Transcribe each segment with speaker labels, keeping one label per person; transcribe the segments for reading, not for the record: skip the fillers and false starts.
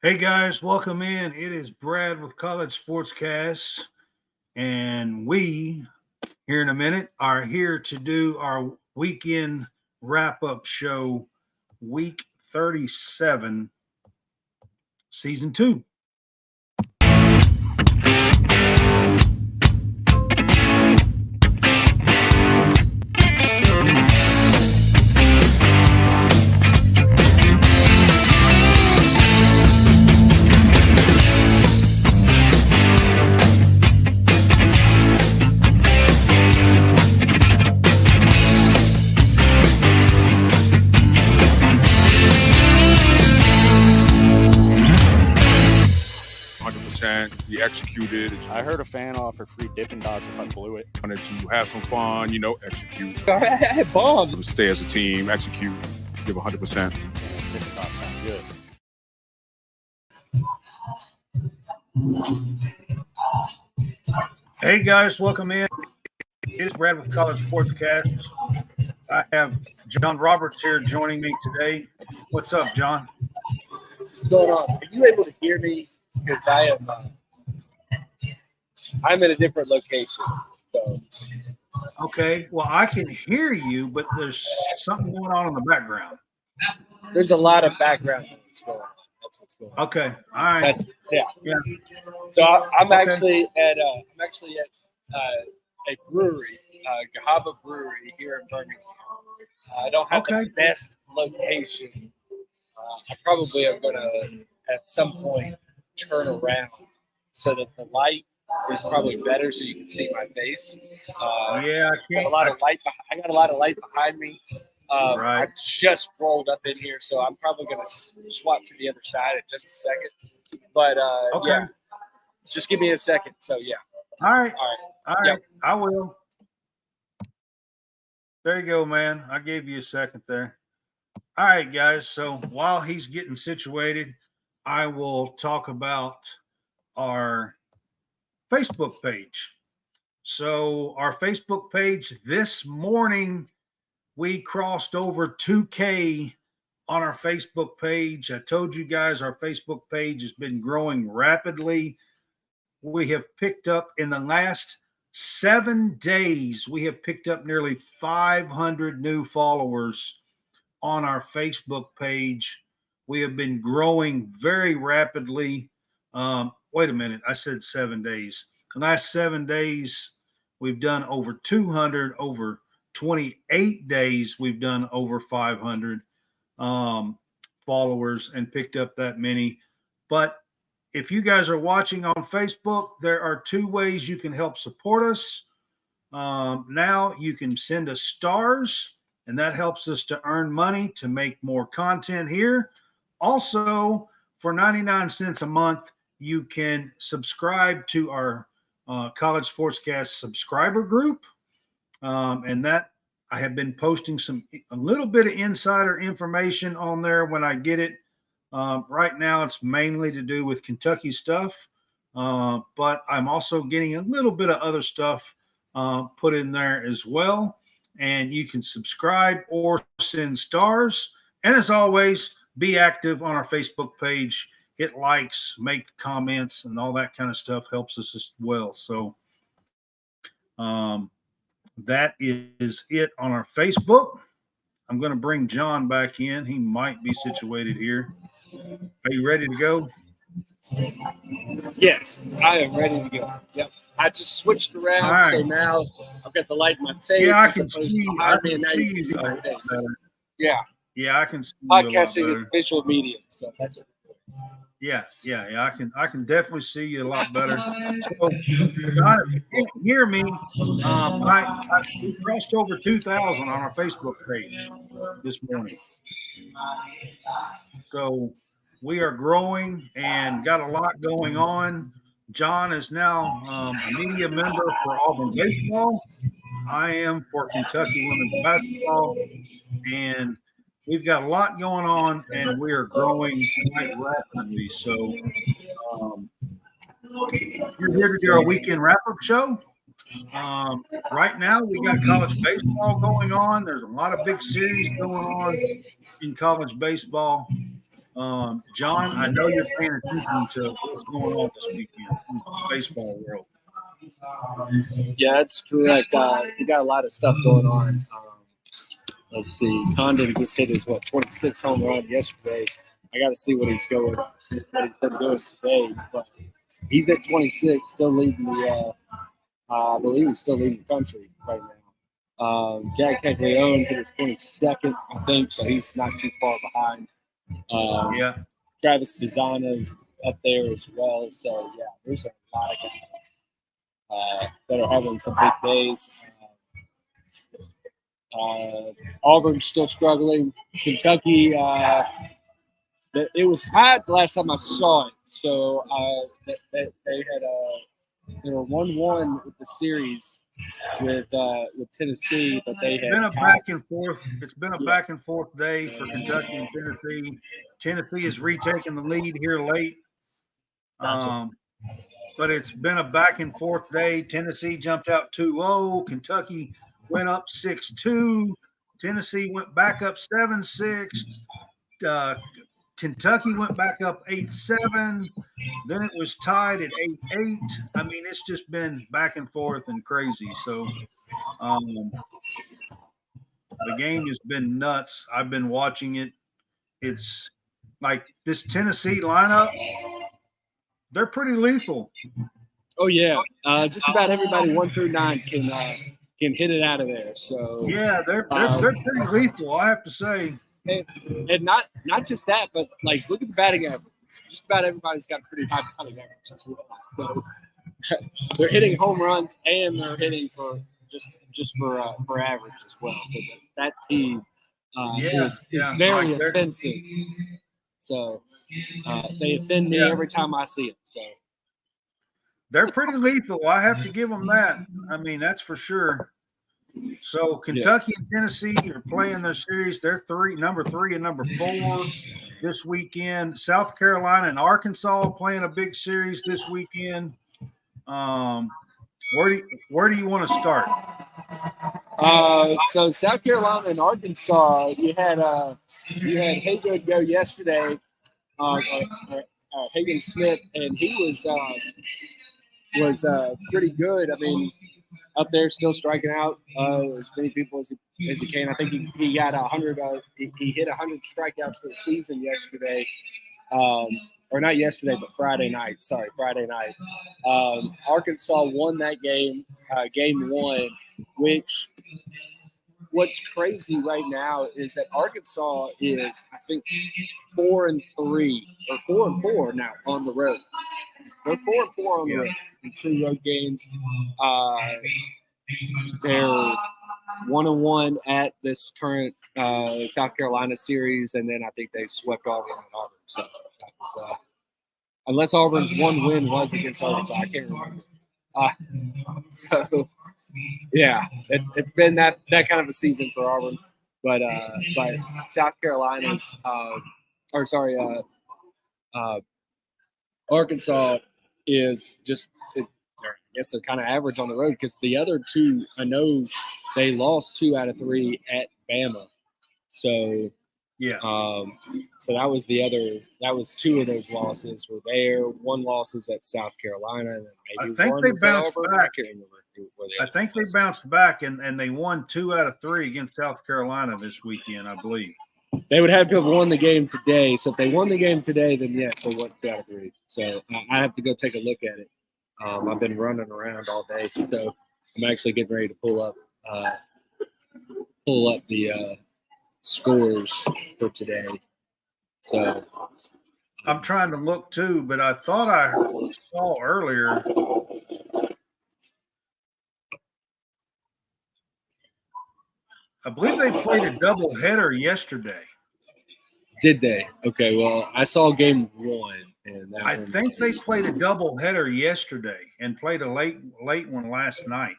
Speaker 1: Hey guys, welcome in. It is Brad with College SportsCast, and we here in a minute are here to do our weekend wrap up show, week 37, season 2.
Speaker 2: We executed.
Speaker 3: I heard a fan offer free Dippin' Dots if I blew it.
Speaker 2: Wanted to have some fun, execute.
Speaker 4: I had bombs.
Speaker 2: Stay as a team, execute, give 100%.
Speaker 3: Dippin' Dots sound good.
Speaker 1: Hey guys, welcome in. It is Brad with College SportsCast. I have John Roberts here joining me today. What's up, John?
Speaker 4: What's going on? Are you able to hear me? Because I'm in a different location. So
Speaker 1: Okay, well, I can hear you, but there's something going on in the background.
Speaker 4: there's a lot of background noise going on. That's what's going on.
Speaker 1: Okay, all right.
Speaker 4: Yeah. So I'm
Speaker 1: Okay.
Speaker 4: actually at a brewery, Gahaba Brewery here in Birmingham. I don't have
Speaker 1: Okay.
Speaker 4: the best location. I probably am going to at some point turn around so that the light is probably better, so you can see my face.
Speaker 1: Yeah, I
Speaker 4: I
Speaker 1: can't.
Speaker 4: got a lot of light behind me.
Speaker 1: Right.
Speaker 4: I just rolled up in here, so I'm probably going to swap to the other side in just a second. But
Speaker 1: Okay.
Speaker 4: yeah, just give me a second. So yeah,
Speaker 1: All right.
Speaker 4: all right.
Speaker 1: All right.
Speaker 4: Yep.
Speaker 1: I will. There you go, man. I gave you a second there. All right, guys. So while he's getting situated, I will talk about our Facebook page. So, our Facebook page this morning, we crossed over 2K on our Facebook page. I told you guys our Facebook page has been growing rapidly. We have picked up in the last 7 days, we have picked up nearly 500 new followers on our Facebook page. We have been growing very rapidly. Wait a minute, I said 7 days. The last 7 days, we've done over 200. Over 28 days, we've done over 500 followers and picked up that many. But if you guys are watching on Facebook, there are 2 ways you can help support us. Now you can send us stars, and that helps us to earn money to make more content here. Also, for 99 cents a month, you can subscribe to our College Sportscast subscriber group. And that I have been posting a little bit of insider information on there when I get it. Right now, it's mainly to do with Kentucky stuff, but I'm also getting a little bit of other stuff put in there as well. And you can subscribe or send stars. And as always, be active on our Facebook page. Hit likes, make comments, and all that kind of stuff helps us as well. So that is it on our Facebook. I'm going to bring John back in. He might be situated here. Are you ready to go?
Speaker 4: Yes, I am ready to go. Yep. I just switched around,
Speaker 1: All right.
Speaker 4: so now I've got the light in my face.
Speaker 1: Yeah, I
Speaker 4: as
Speaker 1: can
Speaker 4: opposed
Speaker 1: see.
Speaker 4: to
Speaker 1: I
Speaker 4: behind me,
Speaker 1: can
Speaker 4: and now
Speaker 1: see
Speaker 4: you can see
Speaker 1: you a
Speaker 4: my
Speaker 1: lot
Speaker 4: face.
Speaker 1: better.
Speaker 4: Yeah.
Speaker 1: Yeah, I can see you a lot
Speaker 4: Podcasting is
Speaker 1: better.
Speaker 4: visual medium, so that's it.
Speaker 1: Yes, yeah. I can definitely see you a lot better. So, John, if you can't hear me, we crossed over 2,000 on our Facebook page this morning. So we are growing and got a lot going on. John is now a media member for Auburn baseball. I am for Kentucky women's basketball, and we've got a lot going on, and we are growing quite rapidly. So we're here to do our weekend wrap-up show. Right now, we got college baseball going on. There's a lot of big series going on in college baseball. John, I know you're paying attention to what's going on this weekend in the baseball world.
Speaker 4: Yeah, that's correct. We got a lot of stuff going on. Let's see. Condon just hit his 26th home run yesterday. I got to see what he's been doing today. But he's at 26, still leading the. I believe he's still leading the country right now. Jack Caglione hit his 22nd, I think, so he's not too far behind.
Speaker 1: Yeah.
Speaker 4: Travis Pizzana's up there as well. So yeah, there's a lot of guys that are having some big days. Auburn's still struggling. Kentucky, it was tied the last time I saw it. So they were 1-1 with the series with Tennessee, but they had
Speaker 1: been a
Speaker 4: tied.
Speaker 1: back and forth. It's been a back and forth day for Kentucky and Tennessee. Tennessee is retaking the lead here late. But it's been a back and forth day. Tennessee jumped out 2-0. Kentucky went up 6-2. Tennessee went back up 7-6. Kentucky went back up 8-7. Then it was tied at 8-8. I mean, it's just been back and forth and crazy. So the game has been nuts. I've been watching it. It's like this Tennessee lineup, they're pretty lethal.
Speaker 4: Oh yeah, just about everybody 1 through 9 can hit it out of there. So
Speaker 1: yeah, they're pretty lethal, I have to say.
Speaker 4: And not just that, but like look at the batting average. Just about everybody's got a pretty high batting average as well. So they're hitting home runs and they're hitting for just for average as well. So that team is very offensive. So they offend me every time I see them. So
Speaker 1: they're pretty lethal. I have to give them that. I mean, that's for sure. So Kentucky and Tennessee are playing their series. They're number 3 and number 4 this weekend. South Carolina and Arkansas playing a big series this weekend. Where do you want to start?
Speaker 4: So South Carolina and Arkansas, you had Haygood go yesterday, Hagen Smith, and he was pretty good. I mean, up there still striking out as many people as he can. I think he got 100. He hit 100 strikeouts for the season yesterday. Or not yesterday, but Friday night. Sorry, Friday night. Arkansas won that game, game 1, which what's crazy right now is that Arkansas is, I think, 4-3 or 4-4 now on the road. They're 4-4 on the road in 2 road games. They're 1-1 at this current South Carolina series, and then I think they swept Auburn at Auburn. So that was, unless Auburn's one win was against Arkansas, I can't remember. So yeah, it's been that kind of a season for Auburn, but South Carolina's Arkansas is just. I guess they're kind of average on the road because the other 2, I know they lost 2 out of 3 at Bama. So
Speaker 1: yeah.
Speaker 4: So that was 2 of those losses were there. 1 loss is at South Carolina, and maybe
Speaker 1: I think
Speaker 4: one
Speaker 1: they
Speaker 4: was
Speaker 1: bounced
Speaker 4: Auburn.
Speaker 1: back.
Speaker 4: I can't remember
Speaker 1: I think they bounced back and they won 2 out of 3 against South Carolina this weekend, I believe.
Speaker 4: They would have to have won the game today. So if they won the game today, then yes, they won 2 out of 3. So I have to go take a look at it. I've been running around all day, so I'm actually getting ready to pull up the scores for today. So
Speaker 1: I'm trying to look too, but I thought I saw earlier. I believe they played a doubleheader yesterday.
Speaker 4: Did they? Okay, well, I saw game 1. And
Speaker 1: I think they played a doubleheader yesterday and played a late one last night.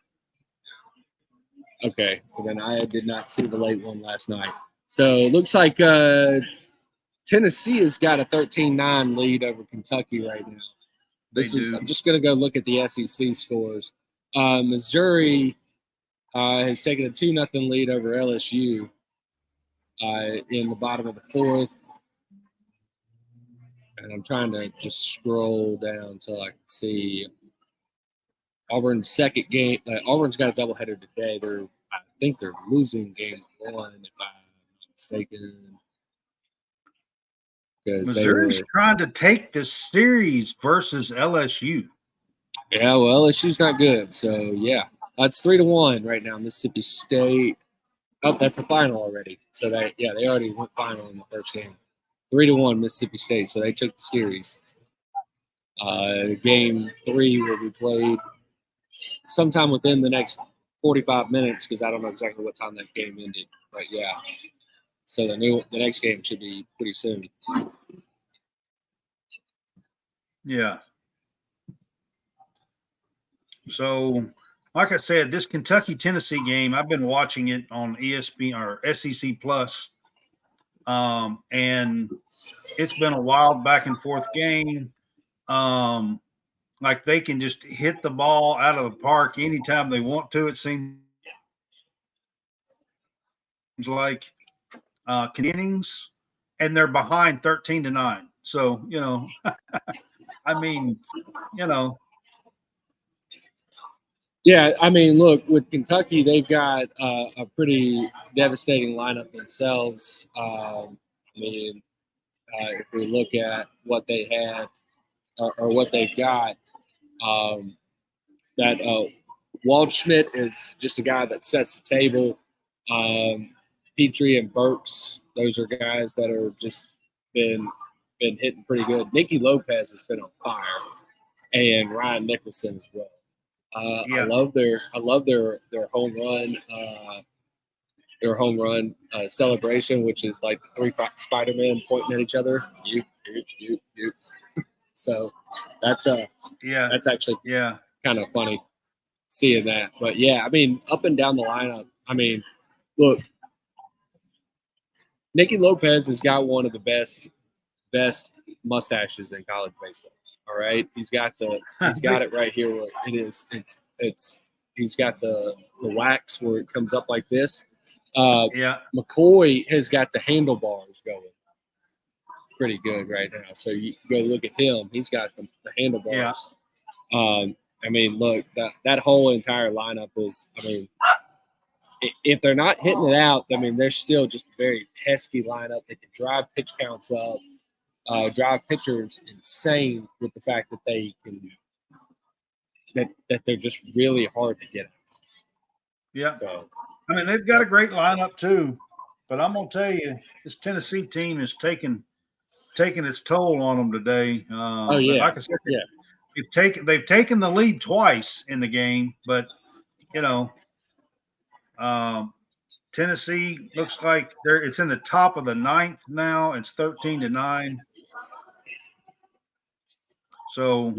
Speaker 4: Okay, well then I did not see the late one last night. So it looks like Tennessee has got a 13-9 lead over Kentucky right now. I'm just going to go look at the SEC scores. Missouri has taken a 2-0 lead over LSU in the bottom of the 4th. And I'm trying to just scroll down until I can see Auburn's second game. Auburn's got a doubleheader today. I think they're losing game 1, if I'm not mistaken. Because
Speaker 1: Missouri's trying to take this series versus LSU.
Speaker 4: Yeah, well, LSU's not good. So, yeah, it's 3-1 right now. Mississippi State. Oh, that's the final already. So, they already went final in the first game. 3-1 Mississippi State. So, they took the series. Game 3 will be played sometime within the next 45 minutes because I don't know exactly what time that game ended. But, yeah. So, the next game should be pretty soon.
Speaker 1: Yeah. So, like I said, this Kentucky-Tennessee game, I've been watching it on ESPN or SEC Plus, and it's been a wild back and forth game. Like they can just hit the ball out of the park anytime they want to. It seems like innings, and they're behind 13-9. So I mean,
Speaker 4: Yeah, I mean, look, with Kentucky, they've got a pretty devastating lineup themselves. If we look at what they had or what they've got, that Waldschmidt is just a guy that sets the table. Petrie and Burks, those are guys that are just been hitting pretty good. Nicky Lopez has been on fire, and Ryan Nicholson as well. I love their home run celebration, which is like 3 Spider-Man pointing at each other. You. So that's actually kind of funny seeing that. But yeah, I mean, up and down the lineup. I mean, look, Nicky Lopez has got one of the best mustaches in college baseball. All right, he's got it right here where it is. He's got the wax where it comes up like this. McCoy has got the handlebars going pretty good right now. So you go look at him. He's got the handlebars. Yeah. I mean, look, that whole entire lineup is. I mean, if they're not hitting it out, I mean, they're still just a very pesky lineup. They can drive pitch counts up. Drive pitchers insane with the fact that they can that they're just really hard to get at.
Speaker 1: Yeah. So, I mean, they've got a great lineup too, but I'm gonna tell you, this Tennessee team is taking its toll on them today. Like I said, they've taken the lead twice in the game, but Tennessee looks like it's in the top of the 9th now. It's 13-9. So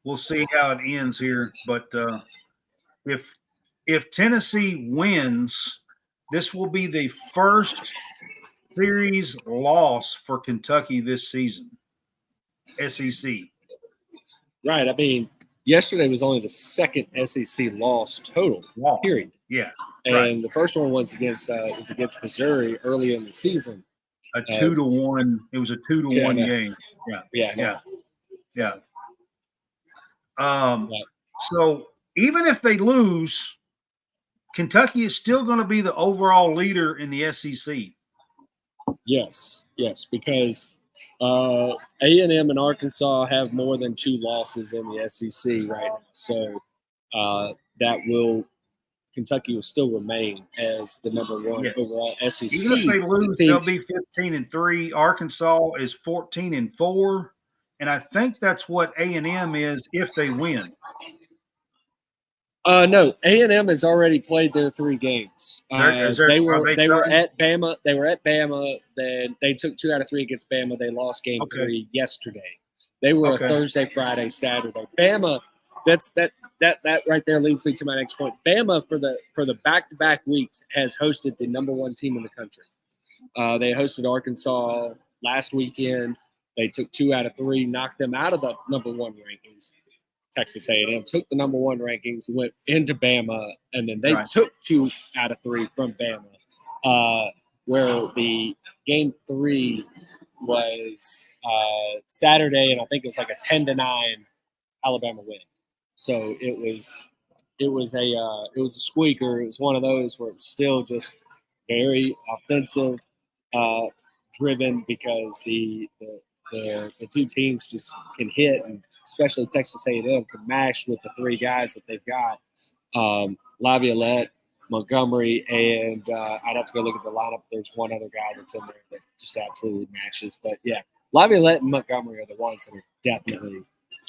Speaker 1: we'll see how it ends here. But if Tennessee wins, this will be the first series loss for Kentucky this season. SEC.
Speaker 4: Right. I mean, yesterday was only the second SEC loss total. Period.
Speaker 1: Yeah.
Speaker 4: And the first one was against Missouri early in the season.
Speaker 1: A 2-1. It was a 2-1 game. Yeah. So even if they lose, Kentucky is still going to be the overall leader in the SEC.
Speaker 4: Yes, because A&M and Arkansas have more than 2 losses in the SEC right now. So Kentucky will still remain as the number 1 overall SEC.
Speaker 1: Even if they lose, they'll be 15-3. Arkansas is 14-4. And I think that's what A&M is if they win.
Speaker 4: No, A&M has already played their 3 games. They were at Bama. They were at Bama. Then they took 2 out of 3 against Bama. They lost game 3 yesterday. They were a Thursday, Friday, Saturday. Bama. That right there leads me to my next point. Bama for the back-to-back weeks has hosted the number 1 team in the country. They hosted Arkansas last weekend. They took 2 out of 3, knocked them out of the number 1 rankings. Texas A&M took the number 1 rankings, went into Bama, and then they took 2 out of 3 from Bama. Where the game 3 was Saturday, and I think it was like a 10-9 Alabama win. So it was a squeaker. It was one of those where it's still just very offensive driven because the two teams just can hit, and especially Texas A&M can mash with the three guys that they've got. Laviolette, Montgomery, and I'd have to go look at the lineup. There's one other guy that's in there that just absolutely mashes. But, yeah, Laviolette and Montgomery are the ones that are definitely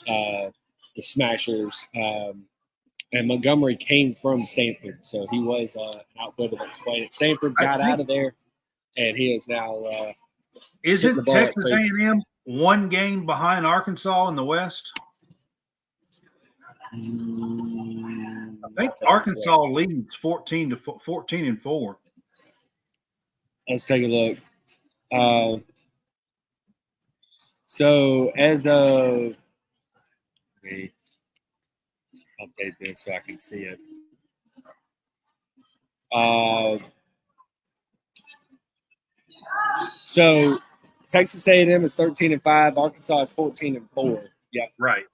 Speaker 4: the smashers. And Montgomery came from Stanford, so he was an outfielder that was playing at Stanford, got out of there, and he is now
Speaker 1: isn't Texas A&M one game behind Arkansas in the West? I think Arkansas leads 14-4.
Speaker 4: Let's take a look. So as of let me update this so I can see it. So Texas A&M is 13-5. Arkansas is 14-4. Yep.
Speaker 1: Right.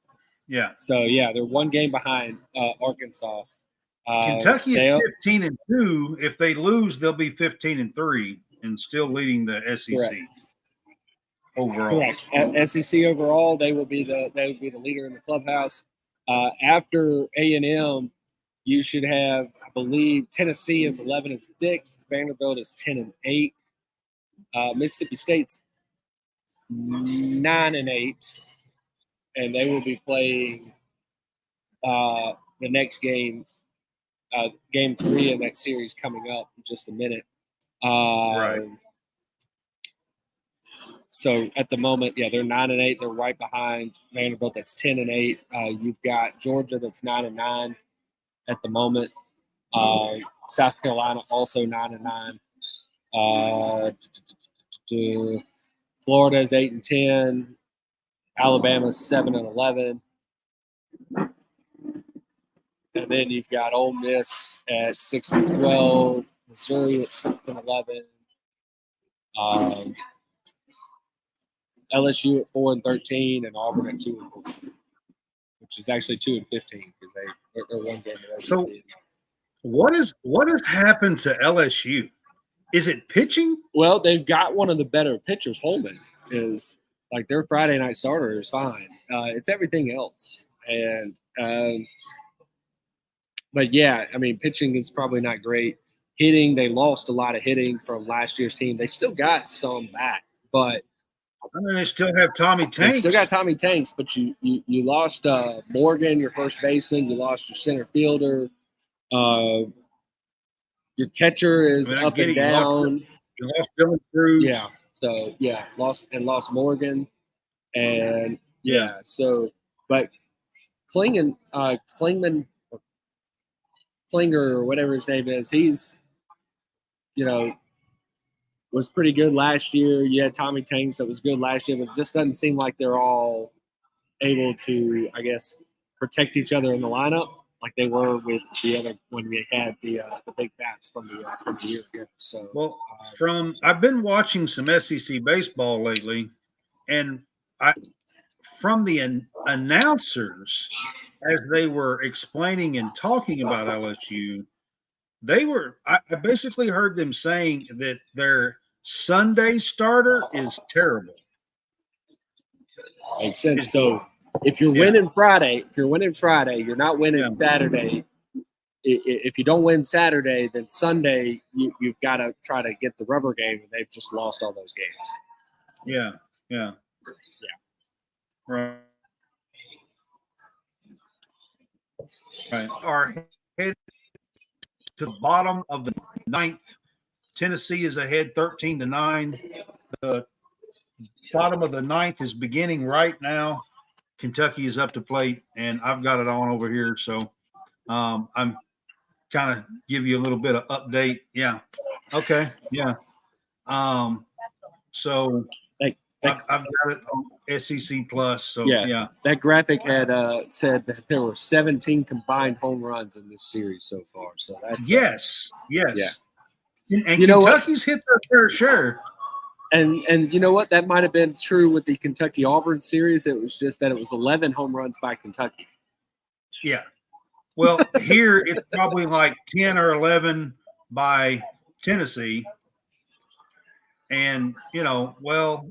Speaker 1: Yeah.
Speaker 4: So yeah, they're one game behind Arkansas.
Speaker 1: Kentucky is 15-2. If they lose, they'll be 15-3 and still leading the SEC.
Speaker 4: Correct.
Speaker 1: Overall.
Speaker 4: Correct. SEC overall, they will be the leader in the clubhouse. After A&M, you should have, I believe, Tennessee is 11-6. Vanderbilt is 10-8. Mississippi State's 9-8, and they will be playing the next game, game 3 of that series coming up in just a minute.
Speaker 1: Right.
Speaker 4: So at the moment, yeah, they're 9-8. They're right behind Vanderbilt. That's 10-8. You've got Georgia that's 9-9 at the moment. South Carolina also 9-9. Florida's 8-10. Alabama's 7-11. And then you've got Ole Miss at 6-12. Missouri at 6-11. LSU at 4-13, and Auburn at 2-14, which is actually 2-15 because they're one game away.
Speaker 1: So, what has happened to LSU? Is it pitching?
Speaker 4: Well, they've got one of the better pitchers. Holman is like their Friday night starter is fine. It's everything else, and but yeah, I mean, pitching is probably not great. Hitting, they lost a lot of hitting from last year's team. They still got some back, but.
Speaker 1: I mean, they still have Tommy Tanks.
Speaker 4: They still got Tommy Tanks, but you lost Morgan, your first baseman. You lost your center fielder. Your catcher is up and down.
Speaker 1: You lost Dylan Cruz.
Speaker 4: Yeah. So yeah, lost Morgan, and yeah. So, but Klinger or whatever his name is, he's was pretty good last year. You had Tommy Tanks that was good last year, but it just doesn't seem like they're all able to, I guess, protect each other in the lineup like they were with the other when we had the big bats from the year ago. So,
Speaker 1: well, I've been watching some SEC baseball lately, and from the announcers as they were explaining and talking about LSU. I basically heard them saying that their Sunday starter is terrible.
Speaker 4: Makes sense. So if you're winning Friday, you're not winning Saturday. If you don't win Saturday, then Sunday you've got to try to get the rubber game, and they've just lost all those games.
Speaker 1: Yeah. Right. Our head to the bottom of the ninth. Tennessee is ahead 13-9. The bottom of the ninth is beginning right now. Kentucky is up to plate, and I've got it on over here. So I'm kind of give you a little bit of update. Yeah. Okay. Yeah. So I've got it on SEC Plus. So yeah.
Speaker 4: That graphic had said that there were 17 combined home runs in this series so far. So that's
Speaker 1: yes.
Speaker 4: Yeah.
Speaker 1: And Kentucky's hit their fair share.
Speaker 4: And you know what? That might have been true with the Kentucky Auburn series. It was just that it was 11 home runs by Kentucky.
Speaker 1: Yeah. Well, here it's probably like 10 or 11 by Tennessee. And, well,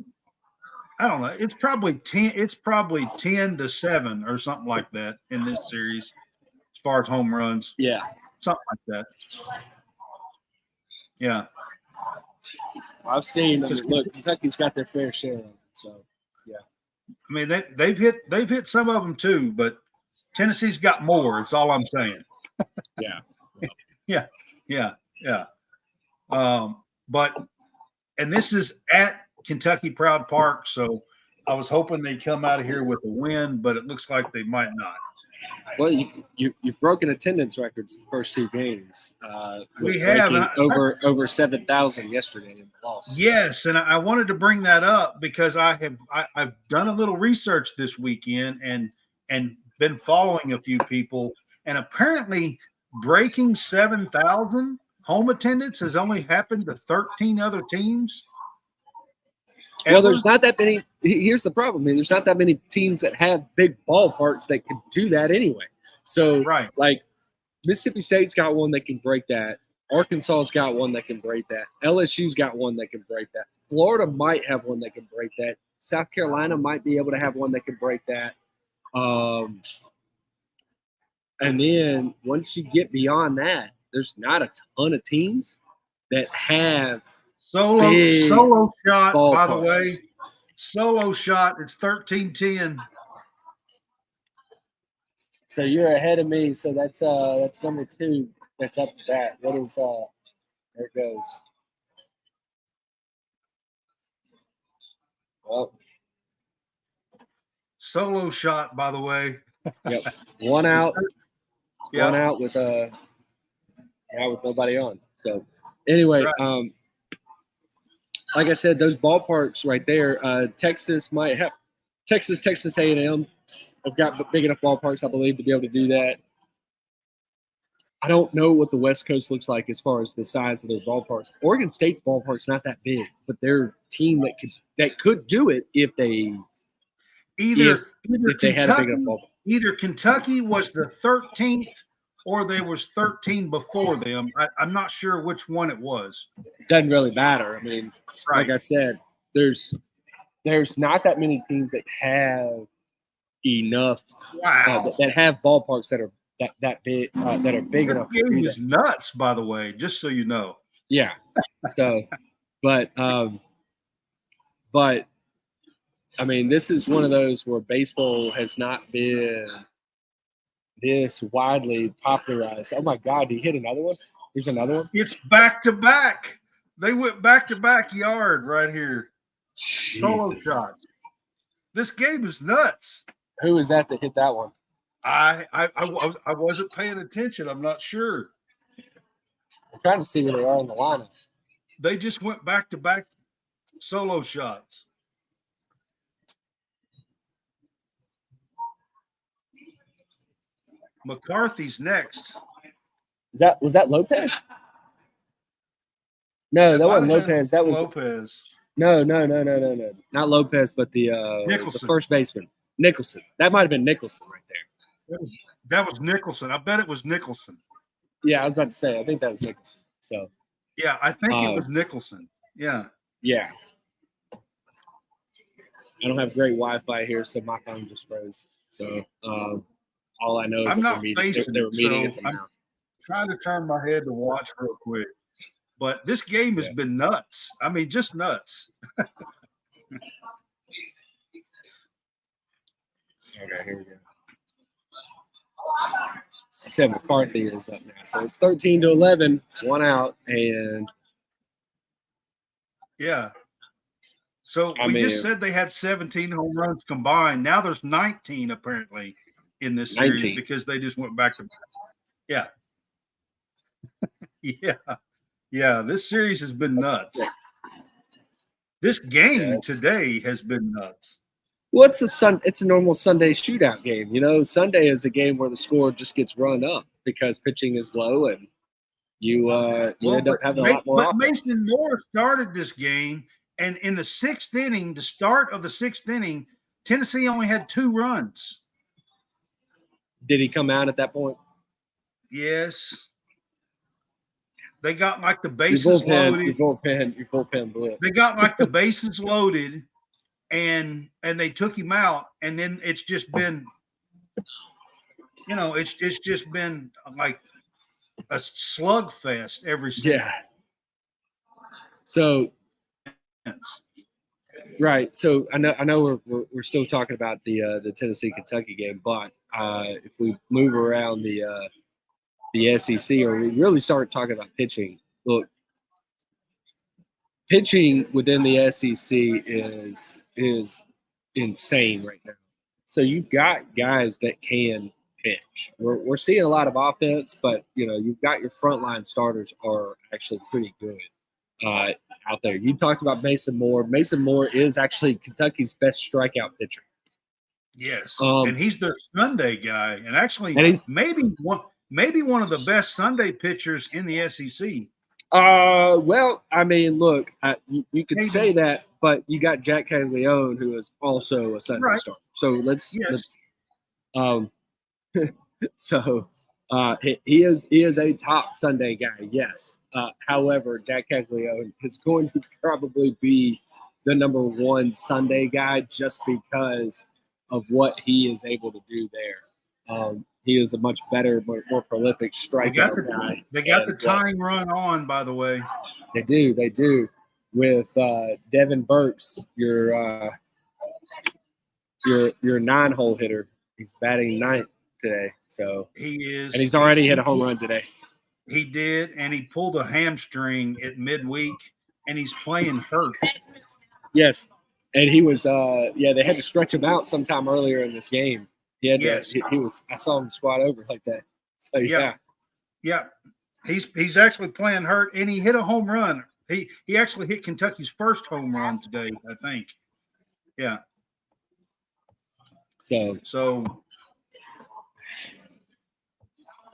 Speaker 1: I don't know. It's probably 10. It's probably 10-7 or something like that in this series, as far as home runs.
Speaker 4: Yeah,
Speaker 1: something like that. Yeah,
Speaker 4: I've seen. Look, Kentucky's got their fair share of it. So, yeah.
Speaker 1: I mean they've hit some of them too, but Tennessee's got more. It's all I'm saying.
Speaker 4: Yeah.
Speaker 1: yeah. But this is at Kentucky Proud Park, so I was hoping they'd come out of here with a win, but it looks like they might not.
Speaker 4: Well, you've broken attendance records the first two games.
Speaker 1: We have
Speaker 4: over 7,000 yesterday in the loss.
Speaker 1: Yes, and I wanted to bring that up because I've done a little research this weekend and been following a few people, and apparently breaking 7,000 home attendance has only happened to 13 other teams.
Speaker 4: Well, there's not that many. Here's the problem: there's not that many teams that have big ballparks that can do that anyway. So,
Speaker 1: right,
Speaker 4: like Mississippi State's got one that can break that. Arkansas's got one that can break that. LSU's got one that can break that. Florida might have one that can break that. South Carolina might be able to have one that can break that. And then once you get beyond that, there's not a ton of teams that have
Speaker 1: solo shot.
Speaker 4: ballparks.
Speaker 1: By the way, solo shot. It's 13-10.
Speaker 4: So you're ahead of me. So that's number 2. That's up to bat. What is there it goes. Well,
Speaker 1: solo shot, by the way.
Speaker 4: Yep. One out.
Speaker 1: Yeah.
Speaker 4: One out with nobody on. So anyway,
Speaker 1: right.
Speaker 4: Like I said, those ballparks right there, Texas A&M have got big enough ballparks, I believe, to be able to do that. I don't know what the West Coast looks like as far as the size of their ballparks. Oregon State's ballpark's not that big, but they're a team that could do it if they
Speaker 1: if
Speaker 4: they had a big enough ballpark.
Speaker 1: Either Kentucky was the 13th or they was 13 before them. I'm not sure which one it was.
Speaker 4: Doesn't really matter. I mean,
Speaker 1: right.
Speaker 4: Like I said, there's not that many teams that have enough that have ballparks that are that big that are big enough to do that.
Speaker 1: Game is nuts, by the way, just so you know.
Speaker 4: Yeah. So, but I mean, this is one of those where baseball has not been this widely popularized. Oh my God, he hit another one? There's another one?
Speaker 1: It's back to back. They went back to back yard right here.
Speaker 4: Jesus.
Speaker 1: Solo shots. This game is nuts.
Speaker 4: Who is that hit that one?
Speaker 1: I wasn't paying attention. I'm not sure.
Speaker 4: I'm trying to see where they are in the lineup.
Speaker 1: They just went back to back solo shots. McCarthy's next.
Speaker 4: Was that Lopez? No, that wasn't Lopez. That was
Speaker 1: Lopez.
Speaker 4: No. Not Lopez, but the first baseman. Nicholson. That might have been Nicholson right there.
Speaker 1: That was Nicholson. I bet it was Nicholson.
Speaker 4: Yeah, I was about to say. I think that was Nicholson. So.
Speaker 1: Yeah, I think it was Nicholson. Yeah.
Speaker 4: Yeah. I don't have great Wi-Fi here, so my phone just froze. So all I know is
Speaker 1: I'm not facing
Speaker 4: they were meeting
Speaker 1: it,
Speaker 4: at the
Speaker 1: I'm
Speaker 4: mound.
Speaker 1: trying to turn my head to watch real quick. But this game has been nuts. I mean, just nuts.
Speaker 4: Okay, here we go. I said McCarthy is up now. So it's 13-11, one out, and
Speaker 1: yeah. So we just said they had 17 home runs combined. Now there's 19 apparently in this series
Speaker 4: 19.
Speaker 1: Because they just went back to back. Yeah. Yeah, this series has been nuts. This game today has been nuts.
Speaker 4: Well, it's a normal Sunday shootout game. You know, Sunday is a game where the score just gets run up because pitching is low and you end up having a lot more offense.
Speaker 1: Mason Moore started this game, And in the sixth inning, the start of the sixth inning, Tennessee only had 2 runs.
Speaker 4: Did he come out at that point?
Speaker 1: Yes. They got like the
Speaker 4: Your
Speaker 1: bases loaded.
Speaker 4: Your bullpen blew it.
Speaker 1: They got like the bases loaded, and they took him out, and then it's just been, it's just been like a slugfest ever since.
Speaker 4: Yeah. So, right. So I know we're still talking about the Tennessee Kentucky game, but if we move around the SEC, or we really start talking about pitching, look, pitching within the SEC is insane right now. So you've got guys that can pitch. We're seeing a lot of offense, but you've got your frontline starters are actually pretty good out there. You talked about Mason Moore. Mason Moore is actually Kentucky's best strikeout pitcher.
Speaker 1: Yes, and he's their Sunday guy, and actually maybe one of the best Sunday pitchers in the SEC.
Speaker 4: Well, I mean, look, you could say that, but you got Jack Caglione, who is also a Sunday starter. So he is a top Sunday guy, yes. However, Jack Caglione is going to probably be the number 1 Sunday guy just because of what he is able to do there. He is a much better, more prolific strikeout guy.
Speaker 1: They got the tying run on, by the way.
Speaker 4: They do. With Devin Burks, your 9-hole hitter. He's batting 9th today. So
Speaker 1: he is,
Speaker 4: and he's already hit a home run today.
Speaker 1: He did, and he pulled a hamstring at midweek, and he's playing hurt.
Speaker 4: Yes, and he was. They had to stretch him out sometime earlier in this game. He had he was. I saw him squat over like that. So yeah.
Speaker 1: He's actually playing hurt, and he hit a home run. He actually hit Kentucky's first home run today, I think. Yeah. So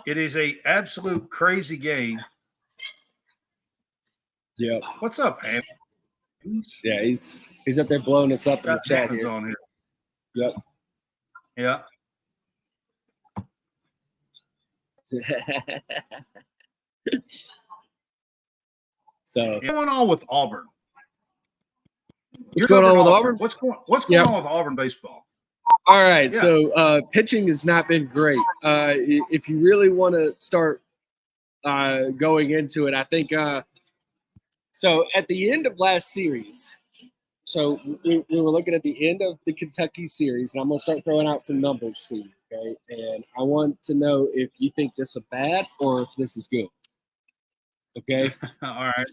Speaker 1: it is a absolute crazy game.
Speaker 4: Yeah.
Speaker 1: What's up, Ham?
Speaker 4: Yeah, he's up there blowing us up in the chat here.
Speaker 1: On here.
Speaker 4: Yep.
Speaker 1: Yeah.
Speaker 4: So
Speaker 1: what's going on with Auburn?
Speaker 4: What's going on with Auburn?
Speaker 1: What's going on with Auburn baseball?
Speaker 4: All right, so pitching has not been great. If you really want to start going into it, I think so at the end of last series, so we were looking at the end of the Kentucky series, and I'm going to start throwing out some numbers to you, okay? And I want to know if you think this is bad or if this is good. Okay?
Speaker 1: All right.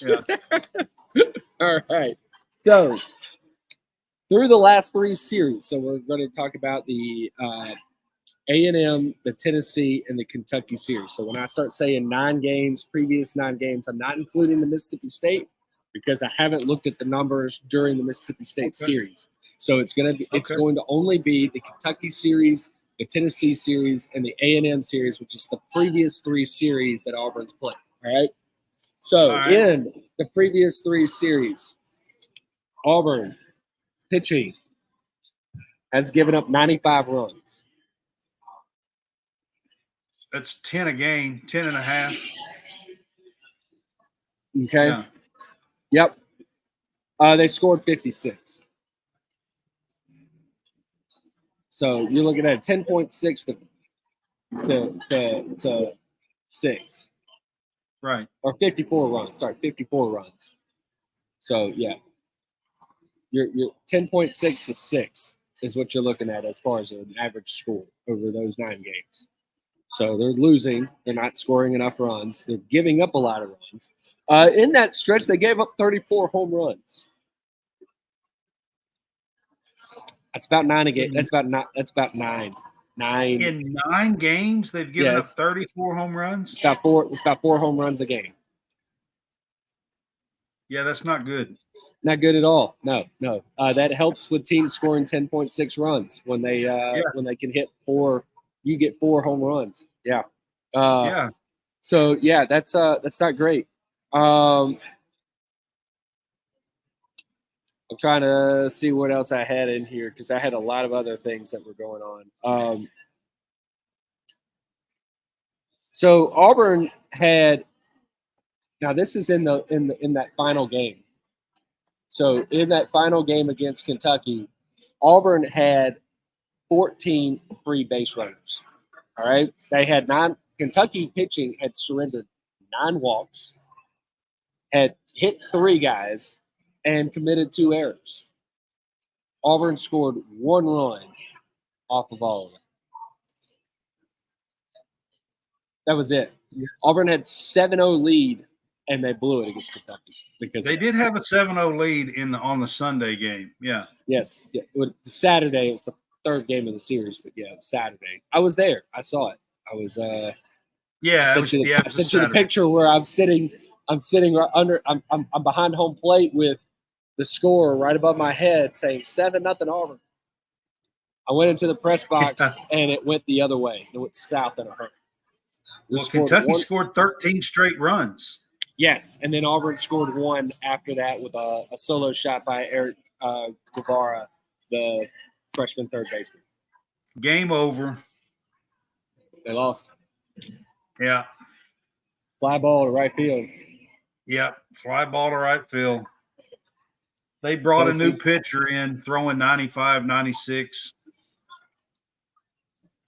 Speaker 1: Yeah.
Speaker 4: All right. So through the last 3 series, so we're going to talk about the A&M, the Tennessee, and the Kentucky series. So when I start saying 9 games, previous 9 games, I'm not including the Mississippi State because I haven't looked at the numbers during the Mississippi State series. So it's going to only be the Kentucky series, the Tennessee series, and the A&M series, which is the previous 3 series that Auburn's played. All right. So in the previous 3 series, Auburn pitching has given up 95 runs.
Speaker 1: That's 10 a game, 10 and a half.
Speaker 4: Okay.
Speaker 1: Yeah.
Speaker 4: Yep. They scored 56. So you're looking at 10.6 to 6.
Speaker 1: Right.
Speaker 4: Or 54 runs. Sorry, 54 runs. So yeah. You're 10.6 to 6 is what you're looking at as far as an average score over those 9 games. So they're losing. They're not scoring enough runs. They're giving up a lot of runs. In that stretch, they gave up 34 home runs. That's about 9 a game. That's about 9. 9
Speaker 1: in 9 games. They've given up 34 home runs.
Speaker 4: It's about 4 home runs a game.
Speaker 1: Yeah, that's not good.
Speaker 4: Not good at all. No. That helps with teams scoring 10.6 runs when they can hit 4. You get 4 home runs. Yeah. So yeah, that's not great. I'm trying to see what else I had in here because I had a lot of other things that were going on. So Auburn had. Now this is in that final game. So in that final game against Kentucky, Auburn had 14 free base runners. All right, they had 9. Kentucky pitching had surrendered 9 walks, had hit 3 guys, and committed 2 errors. Auburn scored 1 run off of all of it. That was it. Auburn had 7-0 lead, and they blew it against Kentucky because
Speaker 1: They did have a 7-0 lead on the Sunday game. Yeah.
Speaker 4: Yes. Yeah. Saturday, it was the 3rd game of the series, but yeah, Saturday. I was there. I saw it. I was.
Speaker 1: Yeah,
Speaker 4: I sent you the picture where I'm sitting right under. I'm behind home plate with the score right above my head, saying 7-0 Auburn. I went into the press box and it went the other way. It went south in a hurry.
Speaker 1: Well, Kentucky scored 13 straight runs.
Speaker 4: Yes, and then Auburn scored 1 after that with a solo shot by Eric Guevara, the freshman third baseman.
Speaker 1: Game over.
Speaker 4: They lost.
Speaker 1: Yeah.
Speaker 4: Fly ball to right field.
Speaker 1: Yep. Fly ball to right field. They brought a new pitcher in, throwing 95, 96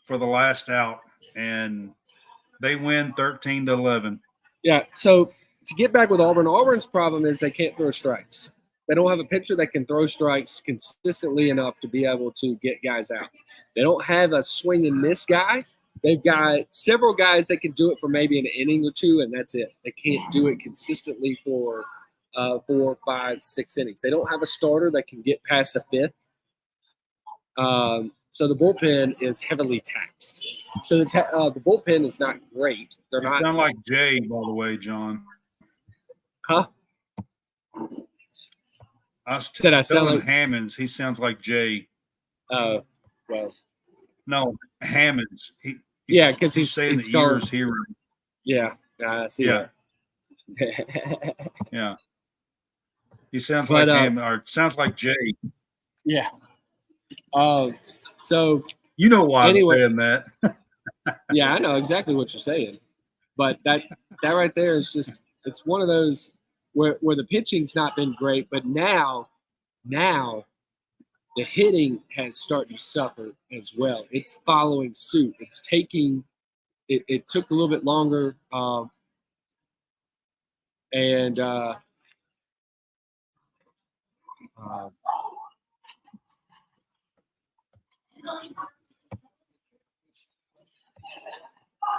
Speaker 1: for the last out, and they win 13-11.
Speaker 4: Yeah. So to get back with Auburn, Auburn's problem is they can't throw strikes. They don't have a pitcher that can throw strikes consistently enough to be able to get guys out. They don't have a swing and miss guy. They've got several guys that can do it for maybe an inning or 2, and that's it. They can't do it consistently for 4, 5, 6 innings. They don't have a starter that can get past the 5th. So the bullpen is heavily taxed. So the bullpen is not great. They're not.
Speaker 1: Sound like Jay, by the way, John.
Speaker 4: Huh?
Speaker 1: I sound like Hammonds. He sounds like Jay.
Speaker 4: Well.
Speaker 1: No, Hammonds.
Speaker 4: Because he's
Speaker 1: saying
Speaker 4: he's
Speaker 1: the ears hearing.
Speaker 4: Yeah, I see that.
Speaker 1: Yeah. He sounds like him, or sounds like Jay.
Speaker 4: Yeah. So
Speaker 1: you know why I'm saying that.
Speaker 4: Yeah, I know exactly what you're saying. But that right there is just, it's one of those where the pitching's not been great, but now the hitting has started to suffer as well. It's following suit. It's taking it took a little bit longer,